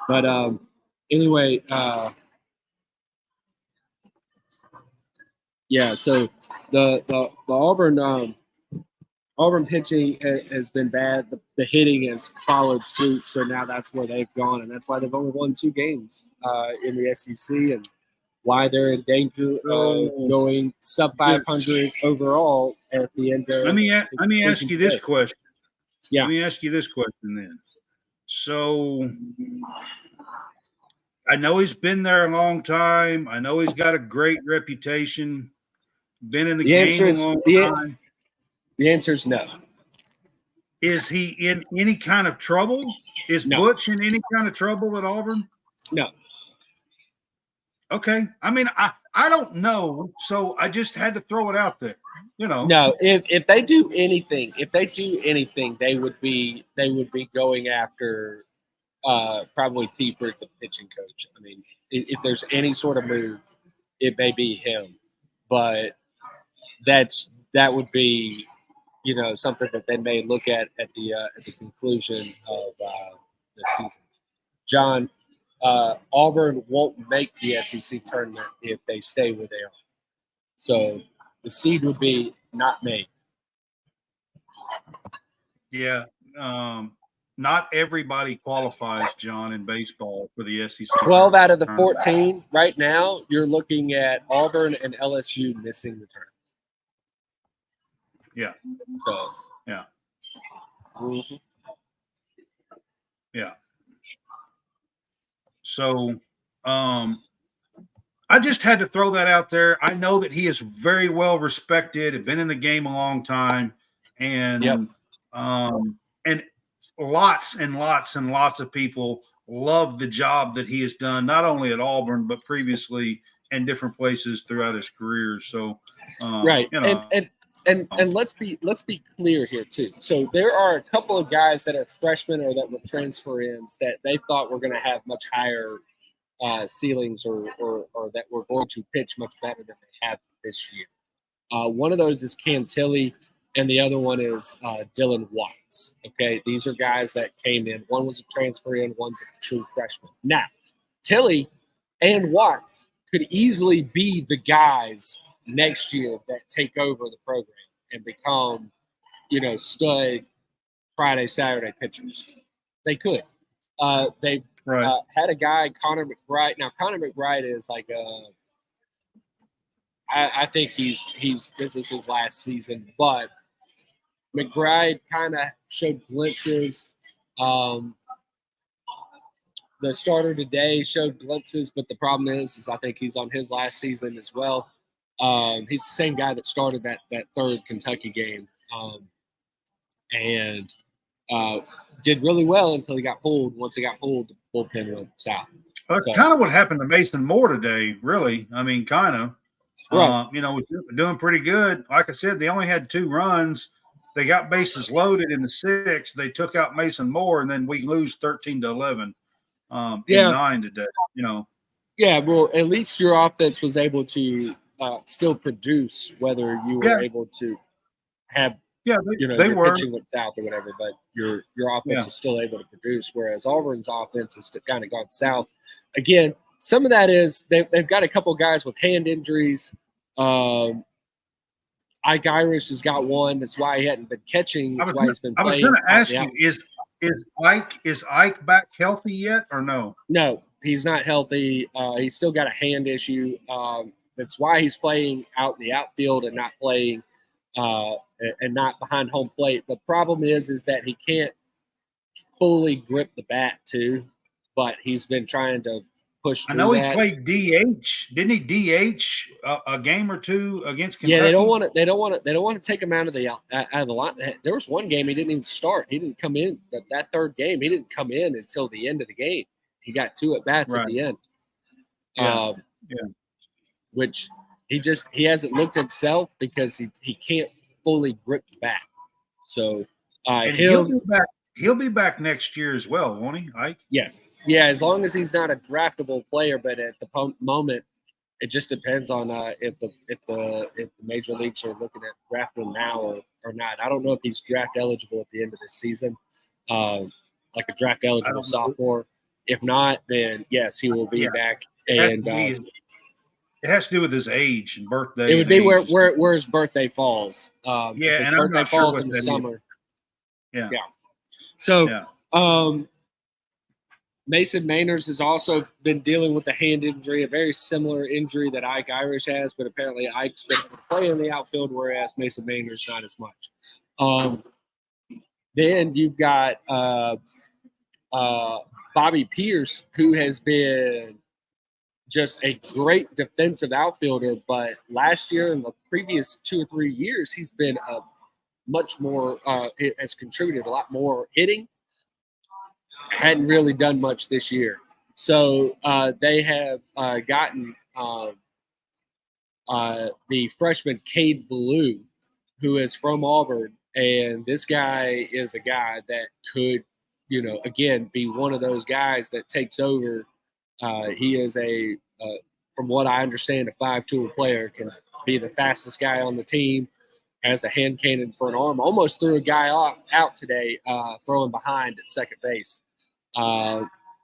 Speaker 4: but anyway, yeah. So the Auburn pitching has been bad. The hitting has followed suit. So now that's where they've gone, and that's why they've only won 2 games in the SEC, and why they're in danger of going sub 500 overall at the end of.
Speaker 1: Let me ask you this question.
Speaker 4: Yeah.
Speaker 1: Let me ask you this question then. So I know he's been there a long time. I know he's got a great reputation. Been in the game a long time.
Speaker 4: The answer is no.
Speaker 1: Is he in any kind of trouble? Is Butch in any kind of trouble at Auburn?
Speaker 4: No.
Speaker 1: Okay. I mean, I don't know, so I just had to throw it out there. You know.
Speaker 4: No, if they do anything, they would be going after probably T-Ford, the pitching coach. I mean, if there's any sort of move, it may be him, but that would be, something that they may look at the conclusion of the season. John, Auburn won't make the SEC tournament if they stay where they are. So the seed would be not made.
Speaker 1: Yeah. Not everybody qualifies, John, in baseball for the SEC.
Speaker 4: 12 out of the 14 right now, you're looking at Auburn and LSU missing the tournament.
Speaker 1: Yeah.
Speaker 4: So.
Speaker 1: Yeah.
Speaker 4: Mm-hmm.
Speaker 1: Yeah. So, I I just had to throw that out there. I know that he is very well respected, had been in the game a long time, and
Speaker 4: Yep.
Speaker 1: And lots and lots and lots of people love the job that he has done, not only at Auburn but previously in different places throughout his career. So,
Speaker 4: Right.
Speaker 1: you know,
Speaker 4: And let's be clear here too. So there are a couple of guys that are freshmen or that were transfer ins that they thought were going to have much higher ceilings or that were going to pitch much better than they have this year. One of those is Cantilli, and the other one is Dylan Watts. Okay, these are guys that came in. One was a transfer in, one's a true freshman. Now, Tilly and Watts could easily be the guys next year that take over the program and become, stud Friday, Saturday pitchers. They could. They've
Speaker 1: right.
Speaker 4: had a guy, Connor McBride. Now, Connor McBride is like I think this is his last season, but McBride kind of showed glimpses. The starter today showed glimpses, but the problem is I think he's on his last season as well. He's the same guy that started that third Kentucky game, and did really well until he got pulled. Once he got pulled, the bullpen went south.
Speaker 1: That's kind of what happened to Mason Moore today, really. I mean, kind of.
Speaker 4: Right.
Speaker 1: Was doing pretty good. Like I said, they only had 2 runs. They got bases loaded in the 6th. They took out Mason Moore, and then we lose 13-11 in 9 today.
Speaker 4: Yeah, well, at least your offense was able to still produce, whether you were able to have
Speaker 1: they
Speaker 4: your
Speaker 1: were
Speaker 4: pitching went south or whatever, but your offense was still able to produce, whereas Auburn's offense has kind of gone south. Again, some of that is they've got a couple guys with hand injuries. Ike Irish has got one. That's why he hadn't been catching. That's why he's been playing.
Speaker 1: I was going to ask you, is Ike back healthy yet or no?
Speaker 4: No, he's not healthy. He's still got a hand issue. That's why he's playing out in the outfield and not playing and not behind home plate. The problem is that he can't fully grip the bat too, but he's been trying to push through.
Speaker 1: I know he played DH. Didn't he DH a game or 2 against Kentucky?
Speaker 4: Yeah, they don't want to take him out of the line. There was one game he didn't even start. He didn't come in that third game. He didn't come in until the end of the game. He got 2 at bats at the end. Which he hasn't looked himself because he can't fully grip the bat. So
Speaker 1: he'll be back next year as well, won't he, Ike?
Speaker 4: Yes. Yeah, as long as he's not a draftable player, but at the moment, it just depends on if the major leagues are looking at drafting him now or not. I don't know if he's draft eligible at the end of this season, like a draft eligible sophomore. If not, then yes, he will be back. And
Speaker 1: it has to do with his age and birthday.
Speaker 4: It would be where his birthday falls.
Speaker 1: And
Speaker 4: his birthday falls in the summer.
Speaker 1: Yeah.
Speaker 4: So, Mason Mainers has also been dealing with a hand injury, a very similar injury that Ike Irish has, but apparently Ike's been playing in the outfield, whereas Mason Mainers not as much. Then you've got Bobby Pierce, who has been just a great defensive outfielder, but last year and the previous 2 or 3 years, he's been much more has contributed a lot more hitting. Hadn't really done much this year. So they have gotten the freshman Cade Ballou, who is from Auburn. And this guy is a guy that could, again, be one of those guys that takes over. He is from what I understand, a 5-tool player, can be the fastest guy on the team, has a hand cannon for an arm, almost threw a guy out today, throwing behind at second base.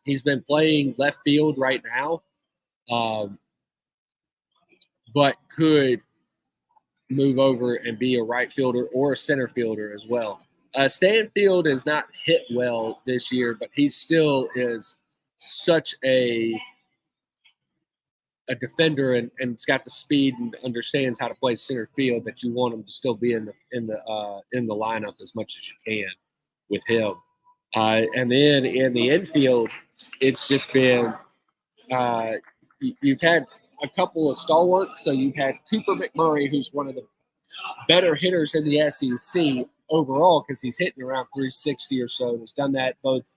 Speaker 4: He's been playing left field right now, but could move over and be a right fielder or a center fielder as well. Stanfield has not hit well this year, but he still is such a defender and has got the speed and understands how to play center field that you want him to still be in the lineup as much as you can with him. And then in the infield, it's just been you've had a couple of stalwarts. So you've had Cooper McMurray, who's one of the better hitters in the SEC overall because he's hitting around 360 or so. He's done that both,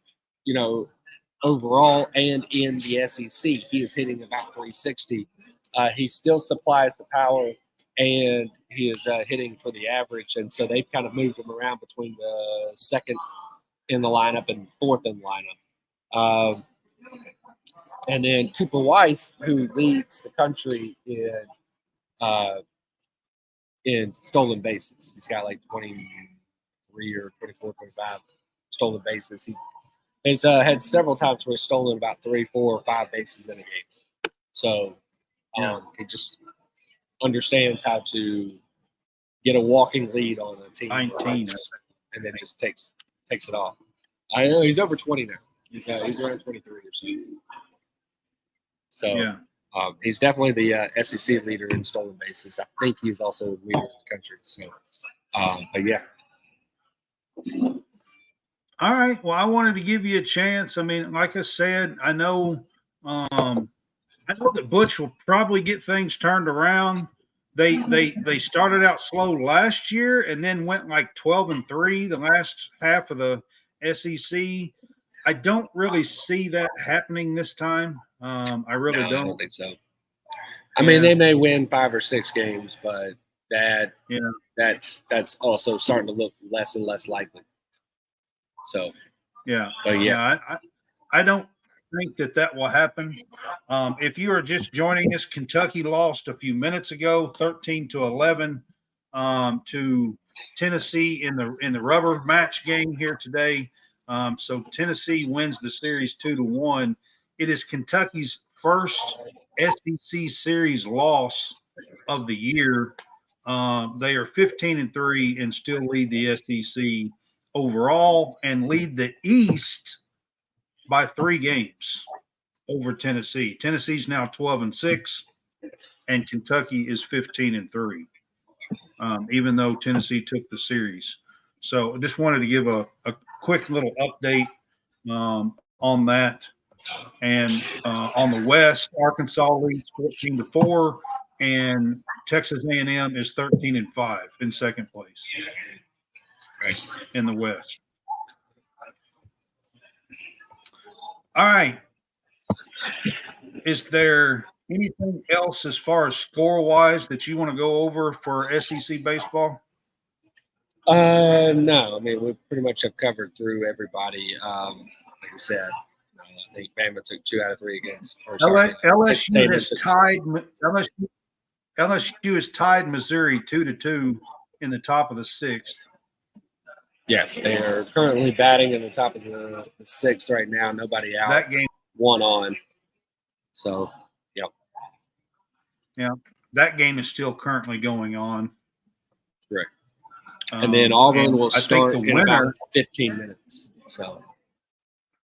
Speaker 4: overall and in the SEC. He is hitting about 360. He still supplies the power, and he is hitting for the average. And so they've kind of moved him around between the second in the lineup and fourth in the lineup. And then Cooper Weiss, who leads the country in stolen bases. He's got like 23 or 24, 25 stolen bases. He has had several times where he's stolen about 3, 4, or 5 bases in a game. So he just understands how to get a walking lead on a team.
Speaker 1: 19.
Speaker 4: And then just takes it off. I know he's over 20 now. He's around 23 or so. So he's definitely the SEC leader in stolen bases. I think he's also a leader in the country. So, but yeah.
Speaker 1: All right. Well, I wanted to give you a chance. I mean, like I said, I know that Butch will probably get things turned around. They started out slow last year and then went like 12-3 the last half of the SEC. I don't really see that happening this time. I really don't.
Speaker 4: I don't think so. I mean, they may win 5 or 6 games, but that's also starting to look less and less likely. So,
Speaker 1: I don't think that will happen. If you are just joining us, Kentucky lost a few minutes ago, 13-11 to Tennessee in the rubber match game here today. So Tennessee wins the series 2-1. It is Kentucky's first SEC series loss of the year. They are 15-3 and still lead the SEC overall and lead the East by 3 games over Tennessee. Tennessee's now 12-6, and Kentucky is 15-3. Even though Tennessee took the series. So I just wanted to give a quick little update on that. And on the West, Arkansas leads 14-4, and Texas A&M is 13-5 in second place in the West. All right. Is there anything else as far as score-wise that you want to go over for SEC baseball?
Speaker 4: No. I mean, we pretty much have covered through everybody. Like we said, I think Bama took 2 out of 3 against.
Speaker 1: LSU has tied Missouri 2-2 in the top of the 6th.
Speaker 4: Yes, they are currently batting in the top of the 6th right now. Nobody out.
Speaker 1: That game
Speaker 4: 1 on. So, yep.
Speaker 1: Yeah, that game is still currently going on.
Speaker 4: Correct. And then Auburn will start in about 15 minutes. So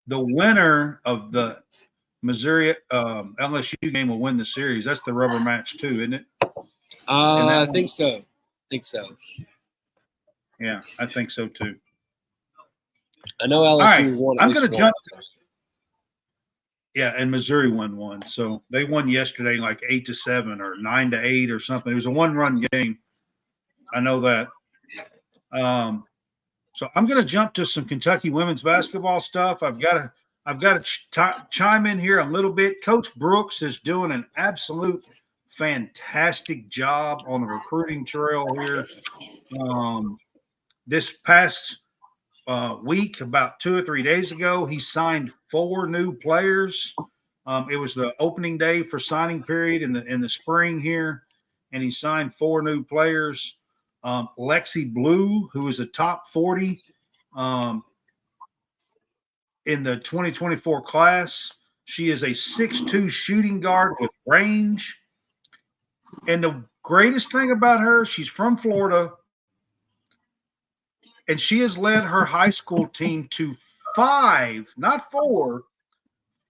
Speaker 1: the winner of the Missouri LSU game will win the series. That's the rubber match too, isn't it?
Speaker 4: I think so.
Speaker 1: Yeah, I think so too.
Speaker 4: I know LSU won.
Speaker 1: I'm going to jump. Yeah, and Missouri won 1. So they won yesterday like 8-7 or 9-8 or something. It was a 1-run game. I know that. So I'm going to jump to some Kentucky women's basketball stuff. I've got to chime in here a little bit. Coach Brooks is doing an absolute fantastic job on the recruiting trail here. This past week, about 2 or 3 days ago, he signed 4 new players. It was the opening day for signing period in the spring here, and he signed 4 new players. Lexi Blue, who is a top 40 in the 2024 class. She is a 6'2" shooting guard with range. And the greatest thing about her, she's from Florida, and she has led her high school team to 5, not 4,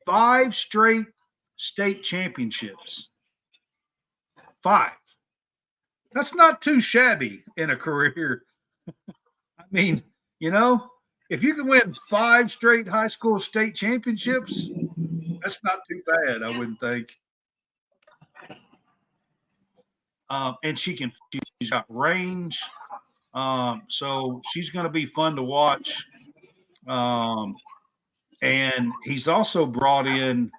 Speaker 1: 5 straight state championships. 5. That's not too shabby in a career. I mean, if you can win 5 straight high school state championships, that's not too bad, I wouldn't think. and she's got range. So she's going to be fun to watch. And he's also brought in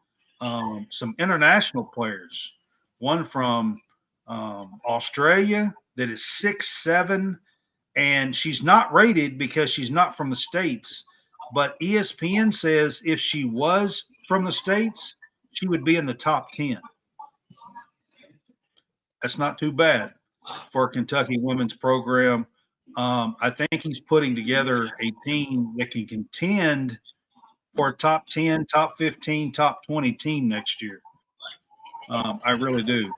Speaker 1: some international players. One from Australia that is 6'7", and she's not rated because she's not from the States. But ESPN says if she was from the States, she would be in the top 10. That's not too bad for a Kentucky women's program. I think he's putting together a team that can contend for a top 10, top 15, top 20 team next year. I really do.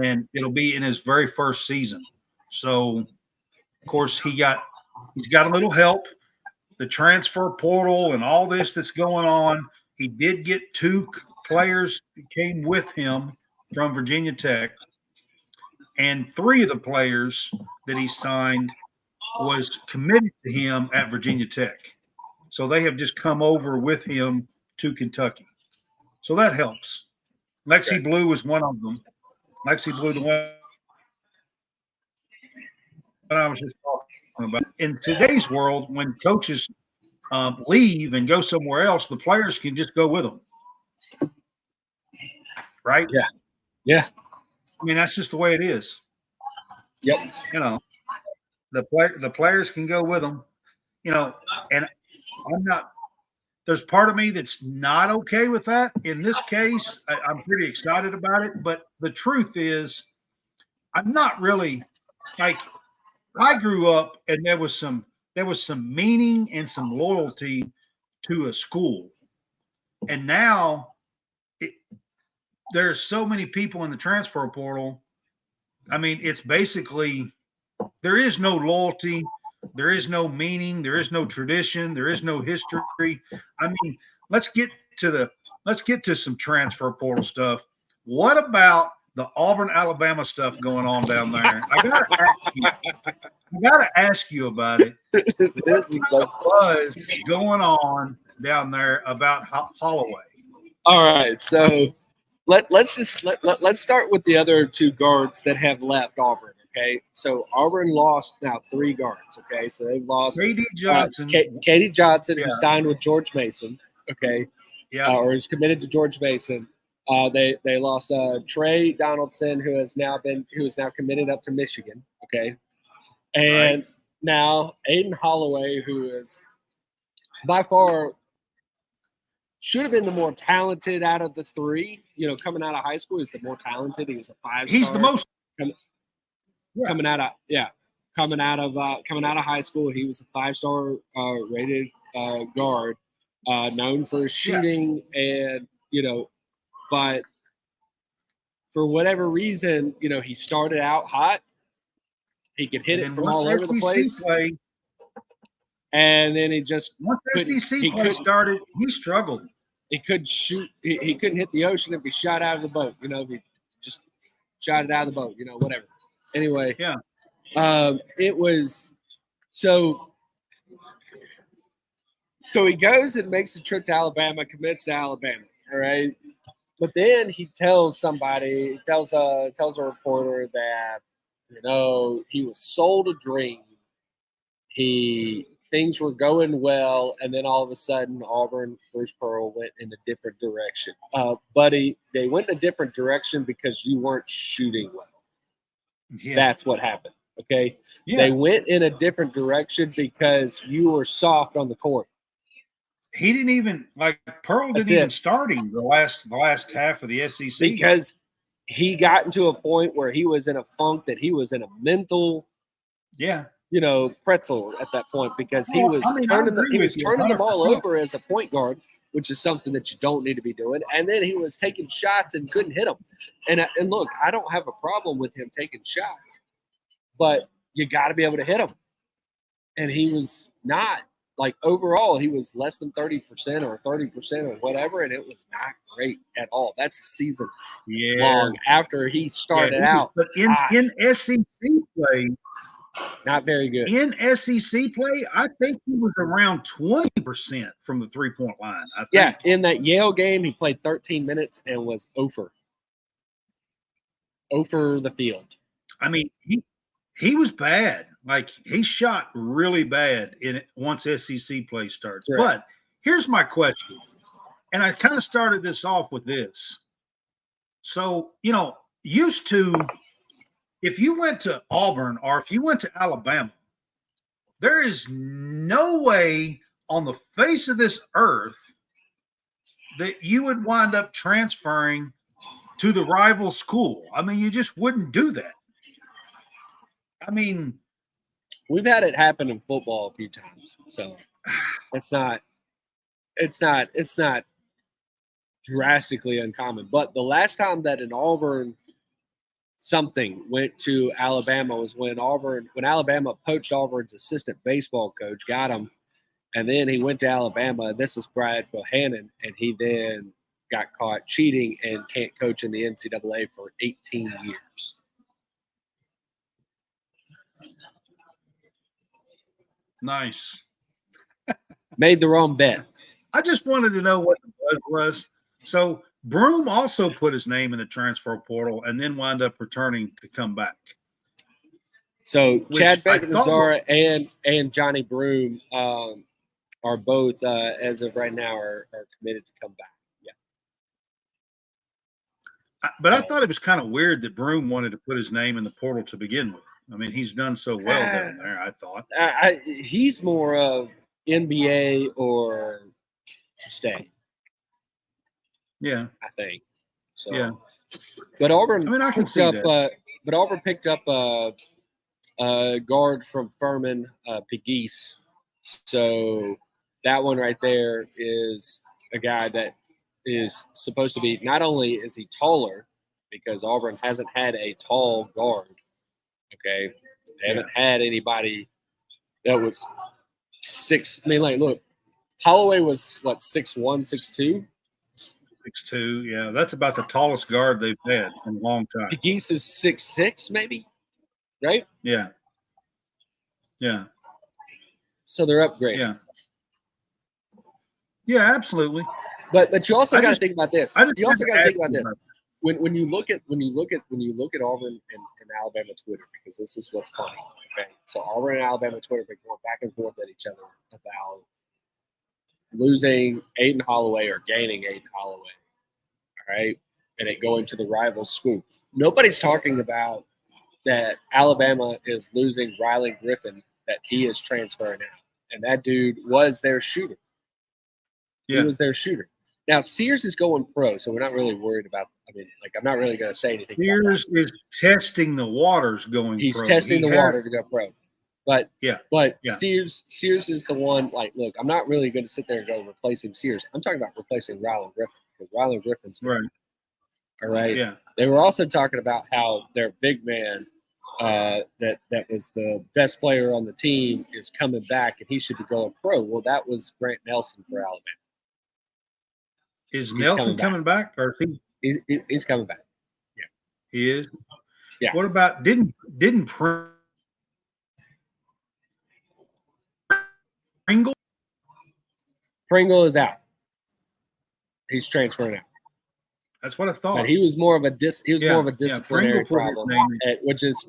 Speaker 1: And it'll be in his very first season. So, of course, he's got a little help. The transfer portal and all this that's going on. He did get 2 players that came with him from Virginia Tech. And 3 of the players that he signed was committed to him at Virginia Tech. So they have just come over with him to Kentucky. So that helps. Lexi Blue was one of them. Lexi Blue, the one I was just talking about. In today's world, when coaches leave and go somewhere else, the players can just go with them. Right?
Speaker 4: Yeah. Yeah.
Speaker 1: I mean, that's just the way it is.
Speaker 4: Yep.
Speaker 1: You know, the players can go with them, you know, and I'm not – there's part of me that's not okay with that. In this case, I'm pretty excited about it. But the truth is I'm not really – like, I grew up and there was some meaning and some loyalty to a school. And now there's so many people in the transfer portal. I mean, it's basically there is no loyalty, there is no meaning, there is no tradition, there is no history. I mean, let's get to some transfer portal stuff. What about the Auburn, Alabama stuff going on down there? I gotta ask you about it.
Speaker 4: This is so
Speaker 1: What was going on down there about Holloway?
Speaker 4: All right, so let's start with the other 2 guards that have left Auburn. Okay, so Auburn lost now 3 guards. Okay, so they've lost
Speaker 1: Katie Johnson,
Speaker 4: Katie Johnson,
Speaker 1: Yeah.
Speaker 4: who signed with George Mason. Okay,
Speaker 1: yeah,
Speaker 4: or is committed to George Mason. They lost Trey Donaldson, who is now committed up to Michigan. Okay, and now Aiden Holloway, who is by far should have been the more talented out of the 3. You know, coming out of high school, he's the more talented. He was a 5-star.
Speaker 1: he's the most
Speaker 4: Coming out of high school, he was a 5-star rated guard, known for his shooting, and but for whatever reason, he started out hot. He could hit it from all over the place, and then he just
Speaker 1: once SEC play started, he struggled.
Speaker 4: He couldn't shoot. He couldn't hit the ocean if he shot out of the boat. If he just shot it out of the boat. Whatever. Anyway,
Speaker 1: yeah.
Speaker 4: It was so he goes and makes the trip to Alabama, commits to Alabama. All right, but then he tells a reporter that he was sold a dream. Things were going well, and then all of a sudden, Auburn, Bruce Pearl went in a different direction. Buddy, they went in a different direction because you weren't shooting well.
Speaker 1: Yeah.
Speaker 4: That's what happened. Okay.
Speaker 1: Yeah.
Speaker 4: They went in a different direction because you were soft on the court.
Speaker 1: He didn't even Pearl didn't even start him the last half of the SEC
Speaker 4: because he got into a point where he was in a funk, that he was in a mental pretzel at that point, because he was turning the ball over as a point guard, which is something that you don't need to be doing. And then he was taking shots and couldn't hit them. And look, I don't have a problem with him taking shots, but you got to be able to hit them. And he was not. Overall, he was less than 30% or 30% or whatever, and it was not great at all. That's a season long after he started out.
Speaker 1: But in SEC play,
Speaker 4: not very good.
Speaker 1: In SEC play, I think he was around 20% from the 3-point line. I think.
Speaker 4: Yeah, in that Yale game, he played 13 minutes and was over the field.
Speaker 1: I mean, he was bad. Like he shot really bad in it once SEC play starts.
Speaker 4: Correct.
Speaker 1: But here's my question, and I kind of started this off with this. So used to, if you went to Auburn or if you went to Alabama, there is no way on the face of this earth that you would wind up transferring to the rival school. I mean, you just wouldn't do that. I mean,
Speaker 4: we've had it happen in football a few times, so it's not drastically uncommon. But the last time that an Auburn something went to Alabama was when Alabama poached Auburn's assistant baseball coach, got him, and then he went to Alabama. This is Brad Bohannon, and he then got caught cheating and can't coach in the NCAA for 18 years.
Speaker 1: nice.
Speaker 4: Made the wrong bet.
Speaker 1: I just wanted to know what the buzz was. So Broom also put his name in the transfer portal and then wound up returning to come back.
Speaker 4: So
Speaker 1: Which
Speaker 4: Chad
Speaker 1: I
Speaker 4: Baker-Mazara and Johnny Broom are both, as of right now, are committed to come back. Yeah.
Speaker 1: But I thought it was kind of weird that Broom wanted to put his name in the portal to begin with. I mean, he's done so well down there, I thought.
Speaker 4: He's more of NBA or stay.
Speaker 1: Yeah.
Speaker 4: I think. So,
Speaker 1: yeah.
Speaker 4: But Auburn
Speaker 1: I can see that.
Speaker 4: But Auburn picked up a guard from Furman, Pegues. So that one right there is a guy that is supposed to be, not only is he taller, because Auburn hasn't had a tall guard. Okay. They haven't had anybody that was 6. I mean, like, look, Holloway was what, 6'1", 6'2"?
Speaker 1: 6'2", yeah. That's about the tallest guard they've had in a long time.
Speaker 4: Pegues is 6'6", maybe, right?
Speaker 1: Yeah. Yeah.
Speaker 4: So they're upgrading.
Speaker 1: Yeah. Yeah, absolutely.
Speaker 4: But you also got to think about this. You also got to think about this.
Speaker 1: about
Speaker 4: When you look at Auburn and Alabama Twitter, because this is what's funny. Okay, so Auburn and Alabama Twitter have been going back and forth at each other about losing Aiden Holloway or gaining Aiden Holloway. All right, and it going to the rival school. Nobody's talking about that Alabama is losing Riley Griffin, that he is transferring out, and that dude was their shooter.
Speaker 1: Yeah.
Speaker 4: He was their shooter. Now, Sears is going pro, so we're not really worried about – I mean, like, I'm not really going to say anything
Speaker 1: Sears
Speaker 4: about that.
Speaker 1: is testing the waters going
Speaker 4: He's
Speaker 1: pro.
Speaker 4: testing the water to go pro. But
Speaker 1: Yeah.
Speaker 4: Sears is the one, like, look, I'm not really going to sit there and go replacing Sears. I'm talking about replacing Rylan Griffin, because Rylan Griffin's
Speaker 1: right.
Speaker 4: All right?
Speaker 1: Yeah.
Speaker 4: They were also talking about how their big man that was the best player on the team is coming back, and he should be going pro. Well, that was Grant Nelson for Alabama.
Speaker 1: Is Nelson coming back, or is he?
Speaker 4: He's coming back. Yeah,
Speaker 1: he is.
Speaker 4: Yeah.
Speaker 1: What about didn't Pringle?
Speaker 4: Pringle is out. He's transferring out.
Speaker 1: That's what I thought.
Speaker 4: But he was more of a disciplinary problem, which is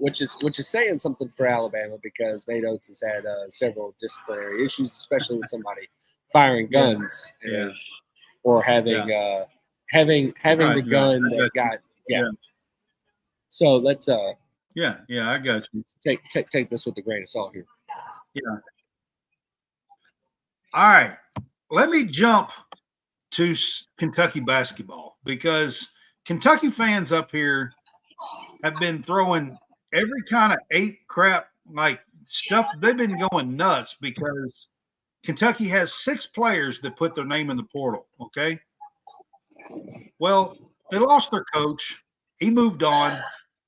Speaker 4: saying something for Alabama, because Nate Oates has had several disciplinary issues, especially with somebody firing guns. Or having the gun that got So let's
Speaker 1: I got you.
Speaker 4: Take this with a grain of salt here.
Speaker 1: Yeah. All right, let me jump to Kentucky basketball, because Kentucky fans up here have been throwing every kind of ape crap like stuff. They've been going nuts because Kentucky has 6 players that put their name in the portal, okay? Well, they lost their coach. He moved on.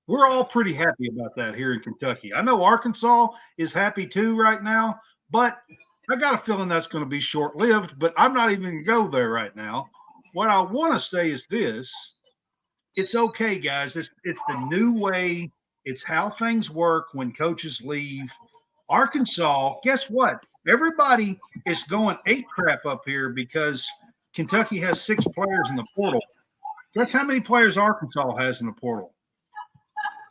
Speaker 1: We're all pretty happy about that here in Kentucky. I know Arkansas is happy too right now, but I got a feeling that's going to be short-lived, but I'm not even going to go there right now. What I want to say is this. It's okay, guys. It's the new way. It's how things work when coaches leave. Arkansas, guess what? Everybody is going ape crap up here because Kentucky has 6 players in the portal. Guess how many players Arkansas has in the portal?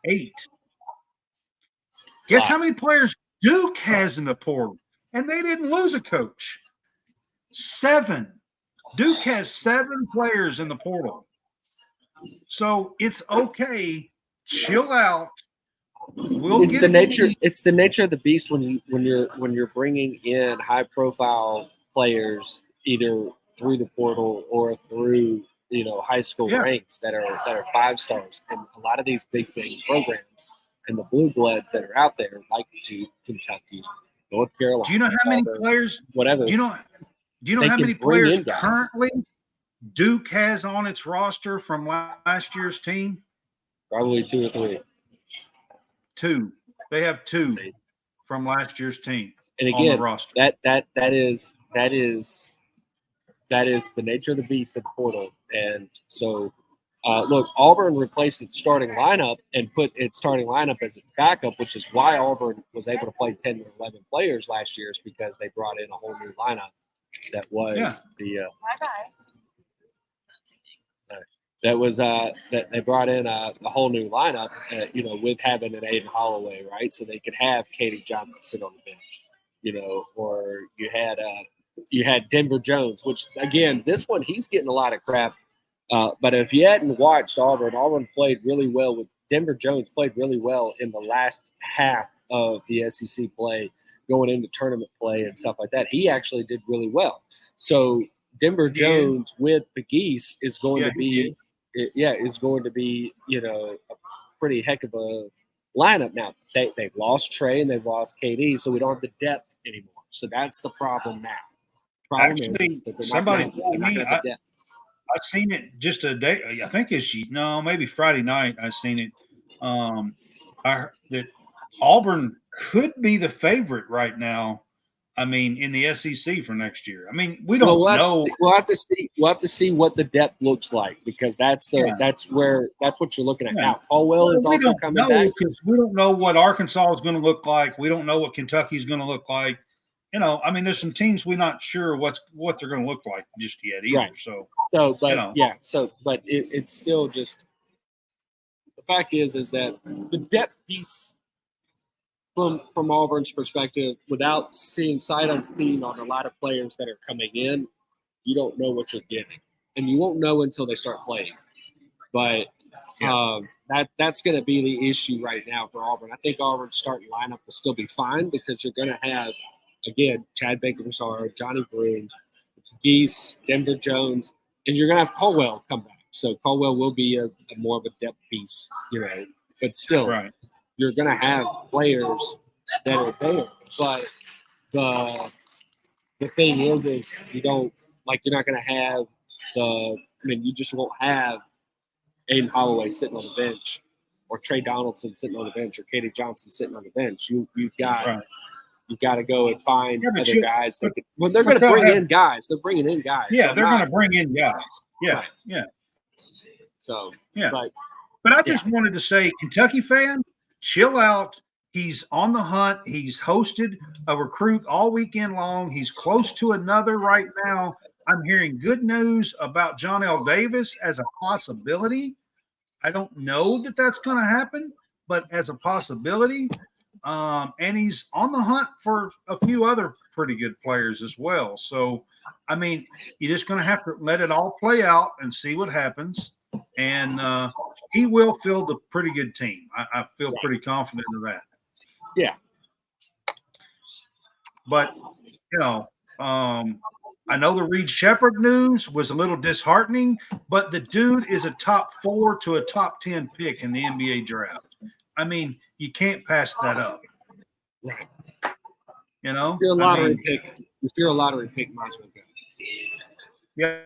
Speaker 1: 8. Guess how many players Duke has in the portal? And they didn't lose a coach. 7. Duke has 7 players in the portal. So it's okay. Chill out.
Speaker 4: It's the nature of the beast when you're bringing in high profile players either through the portal or through high school ranks that are 5 stars, and a lot of these big programs and the blue bloods that are out there like Duke, Kentucky, North Carolina.
Speaker 1: Do you know how many players?
Speaker 4: Whatever.
Speaker 1: Do you know how many players currently Duke has on its roster from last year's team?
Speaker 4: Probably 2 or 3.
Speaker 1: 2. They have 2 from last year's team.
Speaker 4: And again,
Speaker 1: on the roster.
Speaker 4: that is the nature of the beast of the portal. And so, look, Auburn replaced its starting lineup and put its starting lineup as its backup, which is why Auburn was able to play 10 or 11 players last year, is because they brought in a whole new lineup that was that they brought in a whole new lineup, with having an Aiden Holloway, right? So they could have Katie Johnson sit on the bench, or you had Denver Jones, which again, this one he's getting a lot of crap. But if you hadn't watched Auburn played really well with Denver Jones played really well in the last half of the SEC play, going into tournament play and stuff like that. He actually did really well. So Denver Jones with Pegues is going to be a pretty heck of a lineup. Now they've lost Trey and they've lost KD, so we don't have the depth anymore. So that's the problem now. Problem is that
Speaker 1: I've seen it just a day. I think maybe Friday night. I seen it. I heard that Auburn could be the favorite right now. I mean, in the SEC for next year. I mean, we don't know.
Speaker 4: We'll have to see what the depth looks like, because that's what you're looking at now. Caldwell is also coming back
Speaker 1: because we don't know what Arkansas is going to look like. We don't know what Kentucky is going to look like. I mean, there's some teams we're not sure what they're going to look like just yet either. Right.
Speaker 4: But it's still just the fact is that the depth piece from Auburn's perspective, without seeing sight unseen on a lot of players that are coming in, you don't know what you're getting, and you won't know until they start playing. But that's going to be the issue right now for Auburn. I think Auburn's starting lineup will still be fine, because you're going to have, again, Chad Baker-Massaro, Johnny Broome, Geese, Denver Jones, and you're going to have Caldwell come back. So Caldwell will be a more of a depth piece, but still,
Speaker 1: right.
Speaker 4: You're going to have players that are there. But the thing is you're not going to have you just won't have Aiden Holloway sitting on the bench, or Trey Donaldson sitting on the bench, or Katie Johnson sitting on the bench. You've got to go and find other guys. They're going to bring in guys. They're bringing in guys.
Speaker 1: Yeah, so they're going to bring in guys. Yeah, right. Yeah.
Speaker 4: So,
Speaker 1: yeah. But I just wanted to say, Kentucky fan, chill out. He's on the hunt. He's hosted a recruit all weekend long. He's close to another right now. I'm hearing good news about John L. Davis as a possibility. I don't know that that's going to happen, but as a possibility. And he's on the hunt for a few other pretty good players as well. So, I mean, you're just going to have to let it all play out and see what happens. And he will field a pretty good team. I feel pretty confident of that.
Speaker 4: Yeah.
Speaker 1: But, I know the Reed Shepherd news was a little disheartening, but the dude is a top 4 to a top 10 pick in the NBA draft. I mean, you can't pass that up.
Speaker 4: Right.
Speaker 1: If
Speaker 4: you're a lottery pick, might as well go.
Speaker 1: Yeah.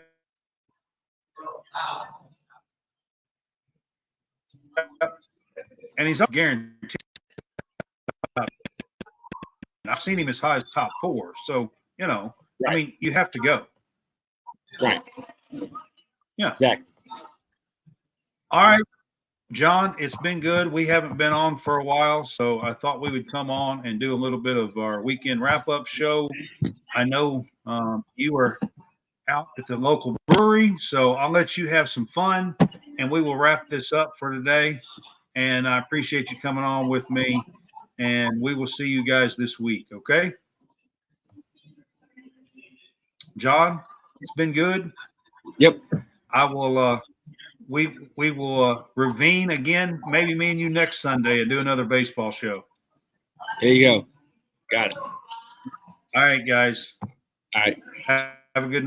Speaker 1: And he's guaranteed. I've seen him as high as top 4. So, right. I mean, you have to go.
Speaker 4: Right.
Speaker 1: Yeah.
Speaker 4: Exactly.
Speaker 1: All right. John, it's been good. We haven't been on for a while, so I thought we would come on and do a little bit of our weekend wrap-up show. I know you were out at the local brewery, so I'll let you have some fun, and we will wrap this up for today. And I appreciate you coming on with me. and we will see you guys this week. Okay. John, it's been good.
Speaker 4: Yep.
Speaker 1: I will, we will revene again, maybe me and you next Sunday, and do another baseball show.
Speaker 4: There you go. Got it.
Speaker 1: All right, guys.
Speaker 4: All right.
Speaker 1: Have a good night.